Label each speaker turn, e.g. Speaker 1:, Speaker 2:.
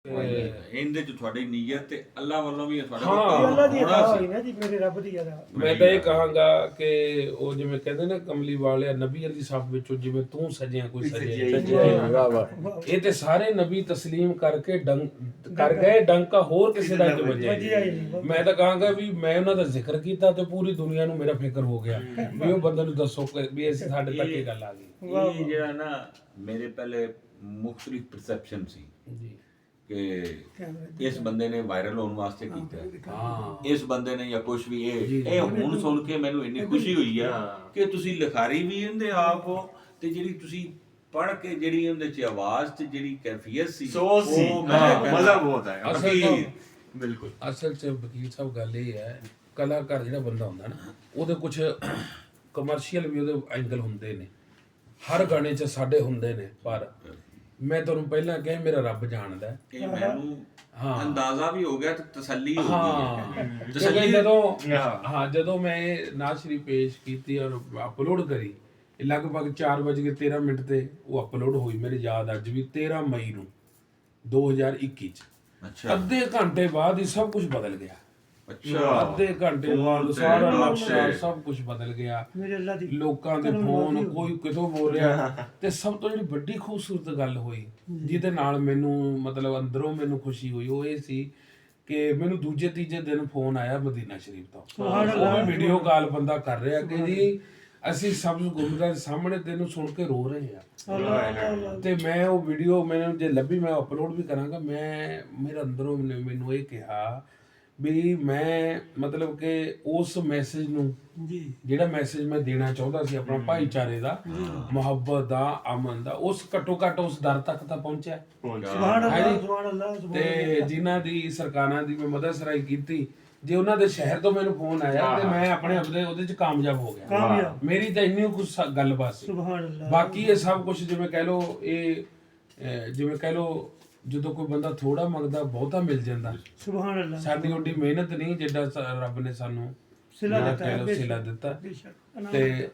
Speaker 1: ਇਹਦੇ ਚ ਤੁਹਾਡੀ ਨੀਅਤ ਤੇ ਅੱਲਾ ਵੱਲੋਂ ਵੀ ਤੁਹਾਡਾ
Speaker 2: ਅੱਲਾ ਦੀ ਅਤਾ ਹੋਈ ਨਾ ਜੀ, ਮੇਰੇ ਰੱਬ ਦੀ ਅਤਾ।
Speaker 3: ਮੈਂ ਤਾਂ ਇਹ ਕਹਾਂਗਾ ਕਿ ਉਹ ਜਿਵੇਂ ਕਹਿੰਦੇ ਨੇ ਕਮਲੀ ਵਾਲਿਆ ਨਬੀਆਂ ਦੀ ਸੱਫ ਵਿੱਚੋਂ ਜਿਵੇਂ ਤੂੰ ਸਜਿਆ ਕੋਈ ਸਜਿਆ, ਇਹ ਤੇ ਸਾਰੇ ਨਬੀ ਤਸਲੀਮ ਕਰਕੇ ਕਰ ਗਏ, ਡੰਕਾ ਹੋਰ ਕਿਸੇ ਦਾ ਚ ਵੱਜਿਆ। ਮੈਂ ਤਾਂ ਕਹਾਂਗਾ ਵੀ ਮੈਂ ਉਹਨਾਂ ਦਾ ਜ਼ਿਕਰ ਕੀਤਾ ਤੇ ਪੂਰੀ ਦੁਨੀਆ ਨੂੰ ਮੇਰਾ ਫਿਕਰ ਹੋ ਗਿਆ ਵੀ ਉਹ ਬੰਦੇ ਨੂੰ ਦੱਸੋ ਵੀ ਅਸੀਂ ਸਾਡੇ ਤੱਕ ਇਹ ਗੱਲ ਆ ਗਈ।
Speaker 1: ਇਹ ਜਿਹੜਾ ਨਾ ਮੇਰੇ ਪਹਿਲੇ ਮੁਖਤਲਿਫ ਪਰਸੈਪਸ਼ਨ ਸੀ
Speaker 3: ਜੀ
Speaker 1: ਕਿ ਇਸ ਬੰਦੇ ਨੇ ਵਾਇਰਲ ਹੋਣ ਵਾਸਤੇ ਕੀਤਾ, ਇਸ ਬੰਦੇ ਨੇ ਜਾਂ ਕੁਝ ਵੀ ਇਹ ਹੁਣ ਸੁਣ ਕੇ ਮੈਨੂੰ ਇੰਨੀ ਖੁਸ਼ੀ ਹੋਈ ਆ ਕਿ ਤੁਸੀਂ ਲਿਖਾਰੀ ਵੀ ਇਹਦੇ ਆਪ ਹੋ ਤੇ ਜਿਹੜੀ ਤੁਸੀਂ ਪੜ੍ਹ ਕੇ ਜਿਹੜੀ ਉਹਦੇ ਚ ਆਵਾਜ਼ ਤੇ ਜਿਹੜੀ ਕੈਫੀਅਤ ਸੀ ਉਹ ਮਜ਼ਾ ਬਹੁਤ ਆਇਆ। ਬਿਲਕੁਲ
Speaker 3: ਅਸਲ ਚ ਵਕੀਲ ਸਾਹਿਬ ਗੱਲ ਇਹ ਹੈ, ਕਲਾਕਾਰ ਜਿਹੜਾ ਬੰਦਾ ਹੁੰਦਾ ਨਾ ਉਹਦੇ ਕੁਝ ਕਮਰਸ਼ੀਅਲ ਵੀ ਉਹਦੇ ਐਂਗਲ ਹੁੰਦੇ ਨੇ, ਹਰ ਗਾਣੇ 'ਚ ਸਾਡੇ ਹੁੰਦੇ ਨੇ, ਪਰ ਮੈਂ ਤੁਹਾਨੂੰ ਪਹਿਲਾਂ ਕਿਹਾ ਮੇਰਾ ਰੱਬ ਜਾਣਦਾ
Speaker 1: ਇਹ ਮੈਨੂੰ ਅੰਦਾਜ਼ਾ ਵੀ ਹੋ ਗਿਆ ਤੇ ਤਸੱਲੀ ਹੋ ਗਈ।
Speaker 3: ਤਸੱਲੀ ਜਦੋਂ ਮੈਂ ਨਾਜ਼ ਸ਼ਰੀਫ ਪੇਸ਼ ਕੀਤੀ ਔਰ ਅਪਲੋਡ ਕਰੀ, ਲਗਭਗ 4:13 ਤੇ ਉਹ ਅਪਲੋਡ ਹੋਈ। ਮੇਰੇ ਯਾਦ ਅੱਜ ਵੀ 13 ਮਈ ਨੂੰ 2021 ਚ। ਅੱਧੇ ਘੰਟੇ ਬਾਅਦ ਹੀ ਸਭ ਕੁਝ ਬਦਲ ਗਿਆ। ਅੱਧੇ ਘੰਟੇ ਬਾਅਦ ਸਾਰਾ ਨਕਸ਼ਾ ਸਭ ਕੁਝ ਬਦਲ ਗਿਆ। ਲੋਕਾਂ ਦੇ ਫੋਨ ਕੋਈ ਕਿਤੋਂ ਬੋਲ ਰਿਹਾ। ਤੇ ਸਭ ਤੋਂ ਜਿਹੜੀ ਵੱਡੀ ਖੂਬਸੂਰਤ ਗੱਲ ਹੋਈ ਜਿਹਦੇ ਨਾਲ ਮੈਨੂੰ ਮਤਲਬ ਅੰਦਰੋਂ ਮੈਨੂੰ ਖੁਸ਼ੀ ਹੋਈ, ਉਹ ਇਹ ਸੀ ਕਿ ਮੈਨੂੰ ਦੂਜੇ ਤੀਜੇ ਦਿਨ ਫੋਨ ਆਇਆ ਮਦੀਨਾ ਸ਼ਰੀਫ ਤੋਂ। ਉਹ ਵੀ ਵੀਡੀਓ ਕਾਲ ਬੰਦਾ ਕਰ ਰਿਹਾ ਕਿ ਜੀ ਅਸੀਂ ਸਬਜ਼ ਗੁੰਬਦ ਦੇ ਸਾਹਮਣੇ ਤੈਨੂੰ ਸੁਣ ਕੇ ਰੋ ਰਹੇ ਆ। ਤੇ ਮੈਂ ਉਹ ਵੀਡੀਓ ਮੈਨੂੰ ਜੇ ਲੱਭੀ ਮੈਂ ਅਪਲੋਡ ਵੀ ਕਰਾਂਗਾ। ਮੇਰੇ ਅੰਦਰੋਂ ਮੈਨੂੰ ਇਹ ਕਿਹਾ ਵੀ ਮੈਂ ਮਤਲਬ ਕਿ ਉਸ ਮੈਸੇਜ ਨੂੰ ਜਿਹੜਾ ਮੈਸੇਜ ਮੈਂ ਦੇਣਾ ਚਾਹੁੰਦਾ ਸੀ ਆਪਣਾ ਭਾਈਚਾਰੇ ਦਾ, ਮੁਹੱਬਤ ਦਾ, ਅਮਨ ਦਾ, ਉਸ ਘੱਟੋ ਘੱਟ ਉਸ ਦਰ ਤੱਕ ਤਾਂ ਪਹੁੰਚਿਆ। ਤੇ ਜਿਨ੍ਹਾਂ ਦੀ ਸਰਕਾਰਾਂ ਦੀ ਮੈਂ ਮਦਦਸਰਾਈ ਕੀਤੀ, ਜੇ ਉਹਨਾਂ ਦੇ ਸ਼ਹਿਰ ਤੋਂ ਮੈਨੂੰ ਫੋਨ ਆਇਆ ਤੇ ਮੈਂ ਆਪਣੇ ਆਪਦੇ ਉਹਦੇ ਚ ਕਾਮਯਾਬ ਹੋ ਗਿਆ। ਮੇਰੀ ਤਾਂ ਇੰਨੀ ਕੁਝ ਗੱਲਬਾਤ ਸੀ। ਬਾਕੀ ਇਹ ਸਭ ਕੁਝ ਜਿਵੇਂ ਕਹਿ ਲਓ, ਜਿਵੇਂ ਕਹਿ ਲਓ ਜਦੋਂ ਕੋਈ ਬੰਦਾ ਥੋੜਾ ਮੰਗਦਾ ਬਹੁਤਾ ਮਿਲ ਜਾਂਦਾ। ਸੁਭਾਨ ਅੱਲਾਹ। ਸਾਡੀ ਓਡੀ ਮਿਹਨਤ ਨਹੀਂ ਜਿੱਡਾ ਰੱਬ ਨੇ ਸਾਨੂੰ ਸਿਲਾ ਦਿੱਤਾ ਤੇ